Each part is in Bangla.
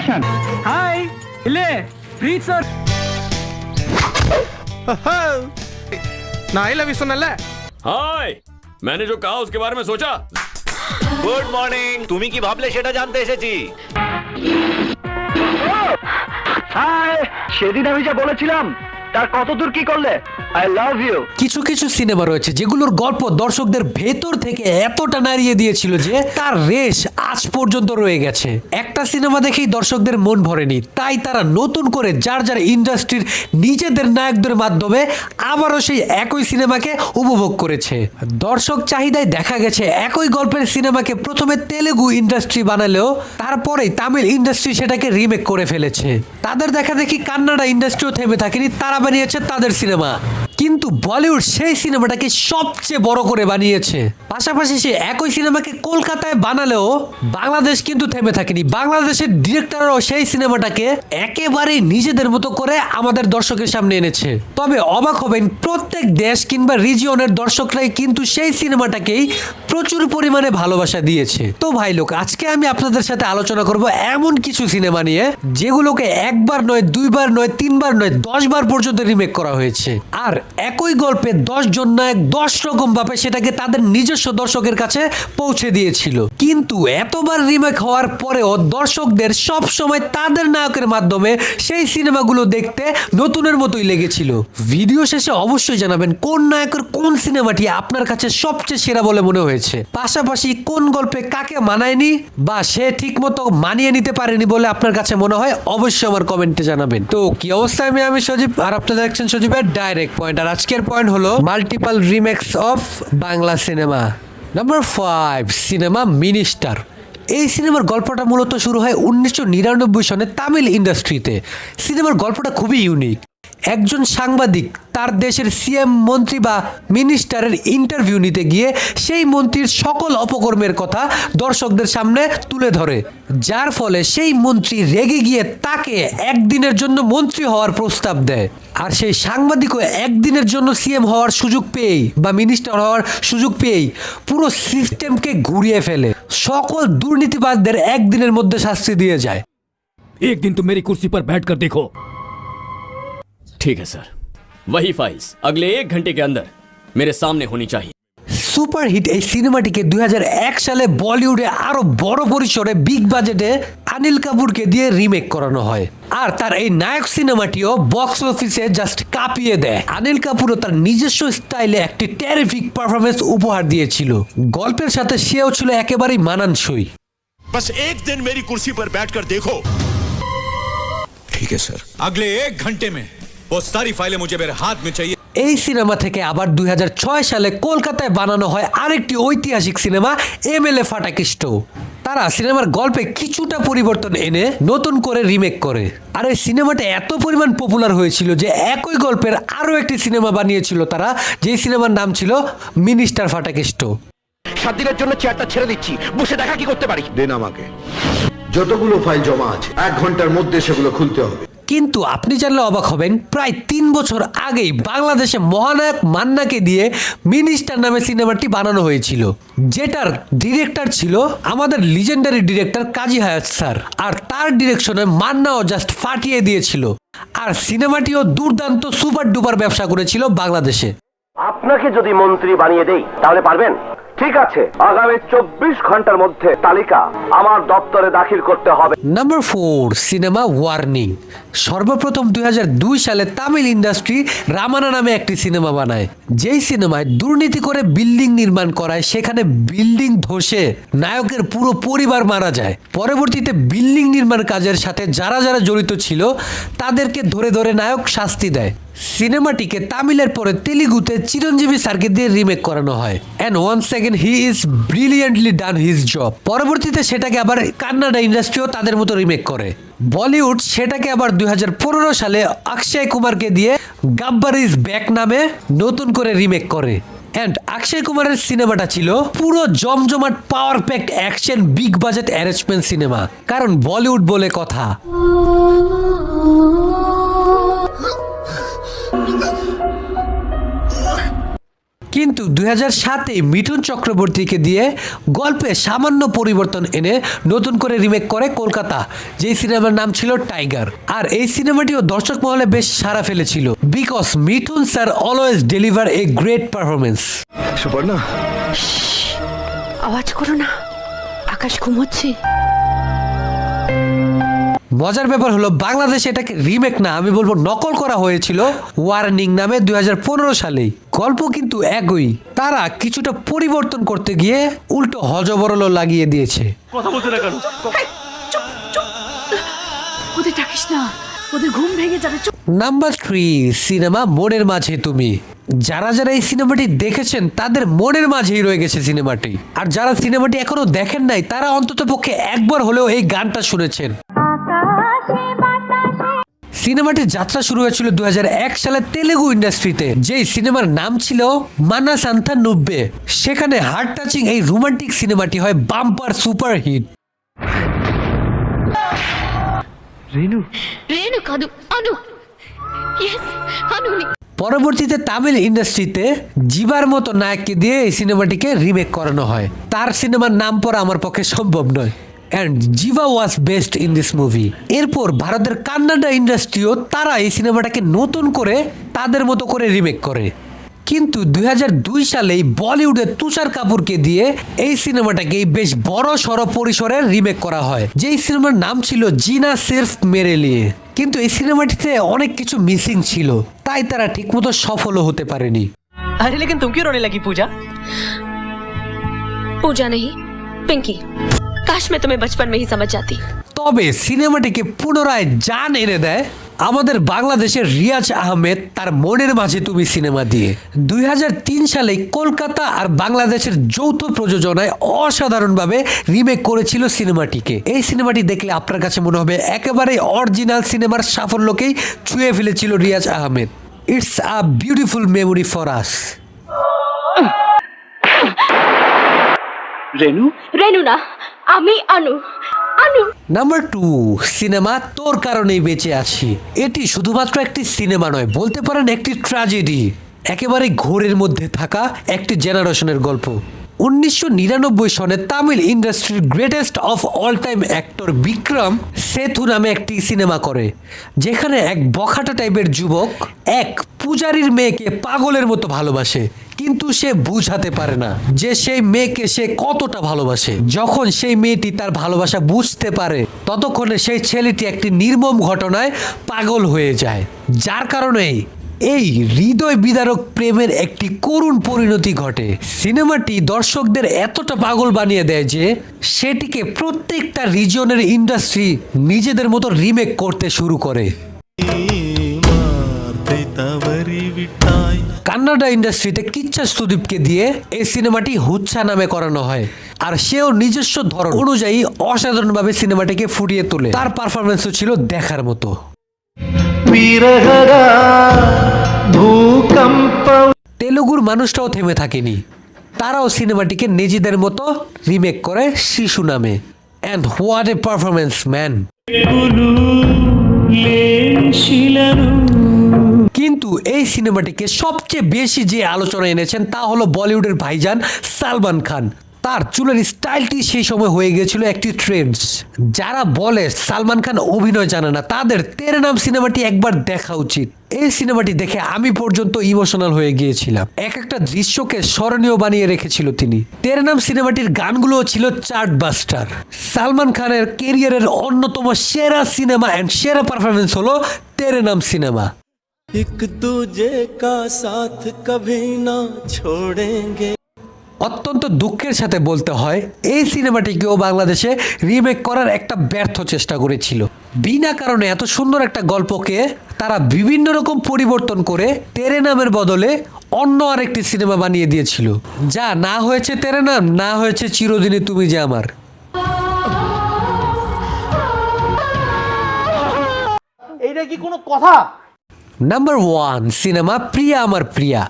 Action! Hi! Ile! Read sir! না এলা भी सुनल हाय मैंने जो कहा उसके बारे में सोचा। Good morning. তুমি কি ভাবলে সেটা জানতে এসেছি। হাই! সেদিন আমি যা বলেছিলাম তার কতদূর কি করলে? I love you. কিছু কিছু সিনেমা রয়েছে যেগুলোর গল্প দর্শকদের ভেতর থেকে এতটা নাড়িয়ে দিয়েছিল যে তার রেশ আজ পর্যন্ত রয়ে গেছে। একটা সিনেমা দেখেই দর্শকদের মন ভরেনি, তাই তারা নতুন করে যার যার ইন্ডাস্ট্রির নিজেদের নায়কদের মাধ্যমে আবারও সেই একই সিনেমাকে উপভোগ করেছে। দর্শক চাহিদায় দেখা গেছে একই গল্পের সিনেমাকে প্রথমে তেলেগু ইন্ডাস্ট্রি বানালেও তারপরেই তামিল ইন্ডাস্ট্রি সেটাকে রিমেক করে ফেলেছে। তাদের দেখা দেখি কান্নাডা ইন্ডাস্ট্রিও থেমে থাকেনি, তারা বানিয়েছে তাদের সিনেমা। কিন্তু বলিউড সেই সিনেমাটাকে সবচেয়ে বড় করে বানিয়েছে। পাশাপাশি সে একই সিনেমাকে কলকাতায় বানালেও বাংলাদেশ কিন্তু থেমে থাকেনি। বাংলাদেশের ডিরেক্টররাও সেই সিনেমাটাকে একেবারেই নিজেদের মতো করে আমাদের দর্শকের সামনে এনেছে। তবে অবাক হবেন, প্রত্যেক দেশ কিংবা রিজিয়নের দর্শকরাই কিন্তু সেই সিনেমাটাকেই প্রচুর পরিমাণে ভালোবাসা দিয়েছে। তো ভাই লোক, আজকে আমি আপনাদের সাথে আলোচনা করব এমন কিছু সিনেমা নিয়ে যেগুলোকে একবার নয়, দুইবার নয়, তিনবার নয়, 10 বার পর্যন্ত রিমেক করা হয়েছে। আর একই গল্পে 10 জন নায়ক 10 রকম ভাবে সেটাকে তাদের নিজস্ব দর্শকের কাছে পৌঁছে দিয়েছিল। কিন্তু এতবার রিমেক হওয়ার পরেও দর্শকদের সব সময় তাদের নায়কের মাধ্যমে সেই সিনেমাগুলো দেখতে নতুনের মতোই লেগেছিল। ভিডিও শেষে অবশ্যই জানাবেন কোন নায়কের কোন সিনেমাটি আপনার কাছে সবচেয়ে সেরা বলে মনে হয়েছে, পাশাপাশি কোন গল্পে কাকে মানায়নি বা সে ঠিকমতো মানিয়ে নিতে পারেনি বলে আপনার কাছে মনে হয়, অবশ্যই আমার কমেন্টে জানাবেন। তো কি অবস্থা, আমি সজীব আর আপনারা দেখছেন সজীবের ডাইরেক্ট পয়েন্ট। আর আজকের পয়েন্ট হলো multiple remakes of Bangla cinema. Number 5, cinema minister. এই সিনেমার গল্পটা মূলত শুরু হয় 1999 সনে তামিল ইন্ডাস্ট্রিতে। সিনেমার গল্পটা খুবই ইউনিক। একজন সাংবাদিক তার দেশের সিএম, মন্ত্রী বা মিনিস্টারের ইন্টারভিউ নিতে গিয়ে সেই মন্ত্রীর সকল অপকর্মের কথা দর্শকদের সামনে তুলে ধরে, যার ফলে সেই মন্ত্রী রেগে গিয়ে তাকে একদিনের জন্য মন্ত্রী হওয়ার প্রস্তাব দেয়। আর সেই সাংবাদিকও একদিনের জন্য সিএম হওয়ার সুযোগ পেয়েই বা মিনিস্টার হওয়ার সুযোগ পেয়েই পুরো সিস্টেমকে ঘুরিয়ে ফেলে, সকল দুর্নীতিবাজদের একদিনের মধ্যে শাস্তি দিয়ে যায়। एक दिन तुम मेरी कुर्सी पर बैठकर देखो। ठीक है सर, वही फाइल्स अगले 1 घंटे के अंदर मेरे सामने होनी चाहिए। সুপারহিট এই সিনেমাটিকে 2001 সালে বলিউডে আরো বড় পরিসরে বিগ বাজেটে অনিল কাপুরকে দিয়ে রিমেক করানো হয়। আর তার এই নায়ক সিনেমাটিও বক্স অফিসে জাস্ট কাঁপিয়ে দেয়। অনিল কাপুরও তার নিজস্ব স্টাইলে একটি টেরিফিক পারফরমেন্স উপহার দিয়েছিল। গল্পের সাথে সেও ছিল একেবারেই মানানসই। बस एक दिन मेरी कुर्सी पर बैठकर देखो। ঠিক আছে স্যার। अगले 1 घंटे में वो सारी फाइलें मुझे मेरे हाथ में चाहिए। এই সিনেমা থেকে আবার 2006 সালে কলকাতায় বানানো হয় আরেকটি ঐতিহাসিক সিনেমা এমএলএ ফাটাকেষ্ট। তারা সিনেমার গল্পে কিছুটা পরিবর্তন এনে নতুন করে রিমেক করে। আর এই সিনেমাটা এত পরিমাণ পপুলার হয়েছিল যে একই গল্পের আরো একটি সিনেমা বানিয়েছিল তারা, যেই সিনেমার নাম ছিল মিনিস্টার ফাটাকেষ্ট। 7 দিনের জন্য চেয়ারটা ছেড়ে দিচ্ছি, বসে দেখা কি করতে পারি। দেন আমাকে যতগুলো ফাইল জমা আছে 1 ঘন্টার মধ্যে সেগুলো খুলতে হবে। কিন্তু আপনি জানলে অবাক হবেন, প্রায় 3 বছর আগেই বাংলাদেশে মহানায়ক মান্নাকে দিয়ে মিনিস্টার নামে সিনেমাটি বানানো হয়েছিল, যেটার ডিরেক্টর ছিল আমাদের লিজেন্ডারি ডিরেক্টর কাজী হায়াৎ স্যার। আর তার ডিরেকশনে মান্নাও জাস্ট ফাটিয়ে দিয়েছিল। আর সিনেমাটিও দুর্দান্ত সুপার ডুপার ব্যবসা করেছিল বাংলাদেশে। আপনাকে যদি মন্ত্রী বানিয়ে দেই তাহলে পারবেন? ঠিক আছে, আগামী 24 ঘন্টার মধ্যে তালিকা আমার দপ্তরে দাখিল করতে হবে। Number 4, cinema warning. সর্বপ্রথম 2002 সালে তামিল ইন্ডাস্ট্রি রামানা নামে একটি সিনেমা বানায়, যেই সিনেমায় দুর্নীতি করে বিল্ডিং নির্মাণ করায় সেখানে বিল্ডিং ধসে নায়কের পুরো পরিবার মারা যায়। পরবর্তীতে বিল্ডিং নির্মাণ কাজের সাথে যারা যারা জড়িত ছিল তাদেরকে ধরে ধরে নায়ক শাস্তি দেয়। সিনেমাটিকে তামিলের পরে তেলুগুতে চিরঞ্জীবী স্যারকে দিয়ে রিমেক করানো হয়। And once second he is brilliantly done his job. পরবর্তীতে সেটাকে আবার কান্নাডা ইন্ডাস্ট্রিও তাদের মতো রিমেক করে। বলিউড সেটাকে আবার 2015 সালে অক্ষয় কুমারকে দিয়ে গাব্বার ইজ ব্যাক নামে নতুন করে রিমেক করে। এন্ড অক্ষয় কুমারের সিনেমাটা ছিল পুরো জমজমাট power packed action big budget arrangement cinema, কারণ বলিউড বলে কথা। কিন্তু 2007-এ মিঠুন চক্রবর্তীকে দিয়ে গল্পে সামান্য পরিবর্তন এনে নতুন করে রিমেক করে কলকাতা, যেই সিনেমার নাম ছিল টাইগার। আর এই সিনেমাটিও দর্শক মহলে বেশ সাড়া ফেলেছিল, because Mithun sir always deliver a great performance. Suborna, আওয়াজ করো না, আকাশ ঘুমোচ্ছে। মজার ব্যাপার হলো বাংলাদেশে এটাকে রিমেক না, আমি বলবো নকল করা হয়েছিল ওয়ার্নিং নামে 2015 সালেই। গল্প কিন্তু একই, তারা কিছুটা পরিবর্তন করতে গিয়ে উল্টো হজবরল লাগিয়ে দিয়েছে। ওদের ডাকিস না, ওদের ঘুম ভেঙে যাবে। নাম্বার 3 সিনেমা মনের মাঝে তুমি। যারা যারা এই সিনেমাটি দেখেছেন তাদের মনের মাঝেই রয়ে গেছে সিনেমাটি, আর যারা সিনেমাটি এখনো দেখেন নাই তারা অন্তত পক্ষে একবার হলেও এই গানটা শুনেছেন। সিনেমাটির যাত্রা শুরু হয়েছিল 2001 সালে তেলেগু ইন্ডাস্ট্রিতে, যেই সিনেমার নাম ছিল মানা সান্তা 90। সেখানে হার্ট টাচিং এই রোমান্টিক সিনেমাটি হয় বাম্পার সুপার হিট। রেনু কাদু আনু, ইয়েস আনুনি। পরবর্তীতে তামিল ইন্ডাস্ট্রিতে জিবার মতো নায়ককে দিয়ে এই সিনেমাটিকে রিমেক করানো হয়। তার সিনেমার নাম পড়া আমার পক্ষে সম্ভব নয়, অ্যান্ড জিভা ওয়াজ বেস্ট ইন দিস মুভি। এরপর ভারতের কান্নাডা ইন্ডাস্ট্রিও তারা এই সিনেমাটাকে নতুন করে তাদের মতো করে রিমেক করে। কিন্তু 2002 সালেই বলিউডের তুষার কাপুরকে দিয়ে এই সিনেমাটাকে বেশ বড় সড় পরিসরে রিমেক করা হয়, যেই সিনেমার নাম ছিল জিনা সির্ফ মেরে লিয়ে। কিন্তু এই সিনেমাটিতে অনেক কিছু মিসিং ছিল, তাই তারা ঠিকমতো সফলও হতে পারেনি। अरे लेकिन तुम क्यों रोने लगी पूजा? पूजा नहीं, पिंकी। काश मैं तुम्हें बचपन में ही समझ जाती। তবে সিনেমাটিকে পুনরায় জান এনে দেয় আমাদের বাংলাদেশের রিয়াজ আহমেদ তার মনের মাঝে তুমি সিনেমা দিয়ে। 2003 সালে কলকাতা আর বাংলাদেশের যৌথ প্রযোজনায় অসাধারণভাবে রিমেক করেছিল সিনেমাটিকে। এই সিনেমাটি দেখলে আপনার কাছে মনে হবে একেবারে অরিজিনাল সিনেমার সাফল্যকেই ছুঁয়ে ফেলেছিল Riaz Ahmed. It's a beautiful memory for us. Renu? Renu না, আমি আনু। আনু। নাম্বার 2 সিনেমা তোর কারণেই বেঁচে আছি। এটি শুধুমাত্র একটি সিনেমা নয়, বলতে পারেন একটি ট্র্যাজেডি, একেবারে ঘোরের মধ্যে থাকা একটি জেনারেশনের গল্প। 1999 সনে তামিল ইন্ডাস্ট্রির greatest of all time actor Vikram Sethu নামে একটি সিনেমা করে, যেখানে এক বখাটা টাইপের যুবক এক পূজারীর মেয়েকে পাগলের মতো ভালোবাসে, কিন্তু সে বুঝাতে পারে না যে সেই মেয়েকে সে কতটা ভালোবাসে। যখন সেই মেয়েটি তার ভালোবাসা বুঝতে পারে, ততক্ষণে সেই ছেলেটি একটি নির্মম ঘটনায় পাগল হয়ে যায়, যার কারণে এই হৃদয় বিদারক প্রেমের একটি করুণ পরিণতি ঘটে। সিনেমাটি দর্শকদের এতটা পাগল বানিয়ে দেয় যে সেটিকে প্রত্যেকটা রিজিয়নের ইন্ডাস্ট্রি নিজেদের মতো রিমেক করতে শুরু করে। কান্নাডা ইন্ডাস্ট্রিতে কিচ্ছা সুদীপকে দিয়ে এই সিনেমাটি হুচ্ছা নামে করানো হয়, আর সেও নিজস্ব ধরন অনুযায়ী অসাধারণভাবে সিনেমাটিকে ফুটিয়ে তোলে। তার পারফরমেন্সও ছিল দেখার মতো। তেলুগুর মানুষটাও থেমে থাকেনি, তারাও সিনেমাটিকে নিজেদের মতো রিমেক করে শিশু নামে। And what a performance man. কিন্তু এই সিনেমাটিকে সবচেয়ে বেশি যে আলোচনা এনেছেন তা হলো বলিউডের ভাইজান সালমান খান। তার চুলের স্টাইলটি সেই সময় হয়ে গিয়েছিল একটি ট্রেন্ডস। যারা বলে সালমান খান অভিনয় জানে না, তাদের তেরে নাম সিনেমাটি একবার দেখা উচিত। এই সিনেমাটি দেখে আমি পর্যন্ত ইমোশনাল হয়ে গিয়েছিলাম, এক একটা দৃশ্যকে স্মরণীয় বানিয়ে রেখেছিল তিনি। তেরে নাম সিনেমাটির গানগুলোও ছিল চার্ট বাস্টার। সালমান খানের কেরিয়ারের অন্যতম সেরা সিনেমা অ্যান্ড সেরা পারফরমেন্স হলো তেরে নাম সিনেমা। एक दूजे का साथ कभी ना छोड़ेंगे। অত্যন্ত দুঃখের সাথে বলতে হয় এই সিনেমাটিকেও বাংলাদেশে রিমেক করার একটা ব্যর্থ চেষ্টা করেছিল। বিনা কারণে এত সুন্দর একটা গল্পকে তারা বিভিন্ন রকম পরিবর্তন করে তেরে নামের বদলে অন্য আরেকটি সিনেমা বানিয়ে দিয়েছিল, যা না হয়েছে তেরে নাম, না হয়েছে চিরদিনই তুমি যে আমার। এইটা কি কোনো কথা? নাম্বার 1 সিনেমা প্রিয়া আমার প্রিয়া।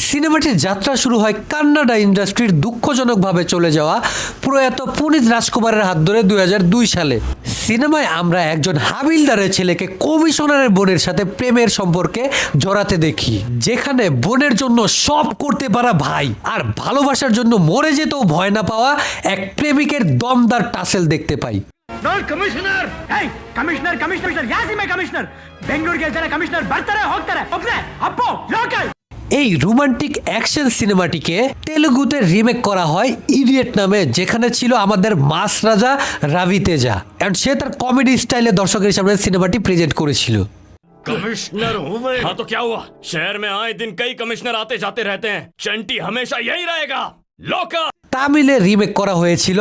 সিনেমাটির যাত্রা শুরু হয় কান্নাডা ইন্ডাস্ট্রির দুঃখজনকভাবে চলে যাওয়া প্রয়াত পুনিত রাজকুমারের হাত ধরে 2002 সালে। সিনেমায় আমরা একজন হাবিলদারের ছেলেকে কমিশনারের বোনের সাথে প্রেমের সম্পর্কে জড়াতে দেখি, যেখানে বোনের জন্য সব করতে পারা ভাই আর ভালোবাসার জন্য মরে যেতেও ভয় না পাওয়া এক প্রেমিকের দমদার টাসেল দেখতে পাই। নট কমিশনার, এই কমিশনার কমিশনার ইয়াসি মে কমিশনার বেঙ্গলুরু কে যারা কমিশনার ಬರ್ತಾರೆ ಹೋಗ್ತಾರೆ ওকে আপো লোকাল। এই রোমান্টিক অ্যাকশন সিনেমাটিকে তেলুগুতে রিমেক করা হয় ইডিয়েট নামে, যেখানে ছিল আমাদের মাস রাজা রাভি তেজা, এন্ড সে তার কমেডি স্টাইলে দর্শকের সামনে সিনেমাটি প্রেজেন্ট করেছিল। कमिश्नर हूँ मैं। हाँ तो क्या हुआ, शहर में आए दिन कई कमिश्नर आते जाते रहते हैं, चंटी हमेशा यही रहेगा। लोका তামিলে রিমেক করা হয়েছিল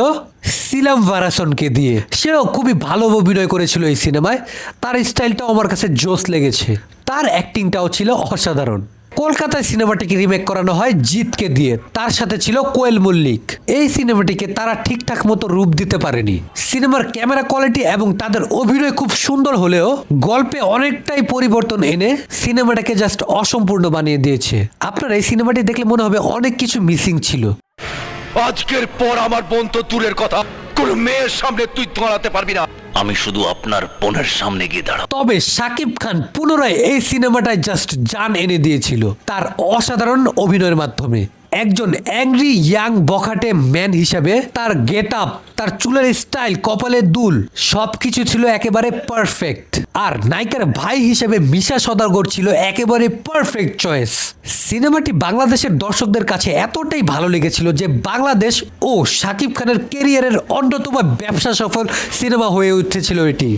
সিলাম ভারাসনকে দিয়ে, সেও খুবই ভালো অভিনয় করেছিল এই সিনেমায়। তার স্টাইলটাও আমার কাছে জোস লেগেছে, তার অ্যাক্টিংটাও ছিল অসাধারণ। কলকাতায় সিনেমাটিকে রিমেক করানো হয় জিতকে দিয়ে, তার সাথে ছিল কোয়েল মল্লিক। এই সিনেমাটিকে তারা ঠিকঠাক মতো রূপ দিতে পারেনি। সিনেমার ক্যামেরা কোয়ালিটি এবং তাদের অভিনয় খুব সুন্দর হলেও গল্পে অনেকটাই পরিবর্তন এনে সিনেমাটাকে জাস্ট অসম্পূর্ণ বানিয়ে দিয়েছে। আপনার এই সিনেমাটি দেখলে মনে হবে অনেক কিছু মিসিং ছিল। আজকের পর আমার বোন তো দূরের কথা, কোন মেয়ের সামনে তুই দাঁড়াতে পারবি না। আমি শুধু আপনার বোনের সামনে গিয়ে দাঁড়াবো। তবে শাকিব খান পুনরায় এই সিনেমাটায় জাস্ট জান এনে দিয়েছিল তার অসাধারণ অভিনয়ের মাধ্যমে। একজন অ্যাংরি ইয়াং বখাটে ম্যান হিসাবে তার গেট আপ, তার চুলের স্টাইল, কপালের দুল সবকিছু ছিল একেবারে পারফেক্ট। আর নায়িকার ভাই হিসেবে মিশা সদাগর ছিল একেবারে পারফেক্ট চয়েস। সিনেমাটি বাংলাদেশের দর্শকদের কাছে এতটাই ভালো লেগেছিল যে বাংলাদেশ ও শাকিব খানের ক্যারিয়ারের অন্যতম ব্যবসা সফল সিনেমা হয়ে উঠেছিল এটি।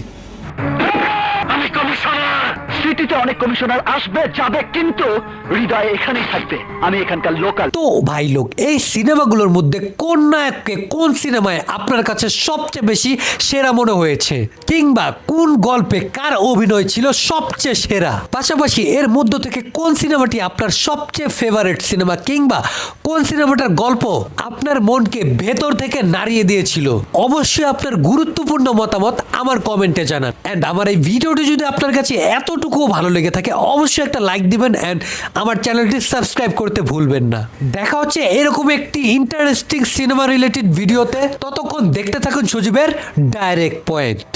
আমি কমিশনার, সিটিতে অনেক কমিশনার আসবে যাবে, কিন্তু হৃদয় এখানেই থাকবে। আমি এখানকার লোকাল। তো ভাই লোক, এই সিনেমাগুলোর মধ্যে কোন নায়ককে কোন সিনেমায় আপনার কাছে সবচেয়ে বেশি সেরা মনে হয়েছে, কিংবা কোন গল্পে কার অভিনয় ছিল সবচেয়ে সেরা? পাশাপাশি এর মধ্য থেকে কোন সিনেমাটি আপনার সবচেয়ে ফেভারিট সিনেমা, কিংবা কোন সিনেমাটার গল্প আপনার মনকে ভেতর থেকে নাড়িয়ে দিয়েছিল? অবশ্যই আপনার গুরুত্বপূর্ণ মতামত আমার কমেন্টে জানান। এন্ড আমার এই ভিডিওটি যদি আপনার কাছে এতটুকু ভালো লেগে থাকে অবশ্যই একটা লাইক দিবেন এন্ড আমার চ্যানেলটি সাবস্ক্রাইব করতে ভুলবেন না। দেখা হচ্ছে এরকম একটি ইন্টারেস্টিং সিনেমা রিলেটেড ভিডিওতে। ততক্ষণ দেখতে থাকুন সজীবের ডাইরেক্ট পয়েন্ট।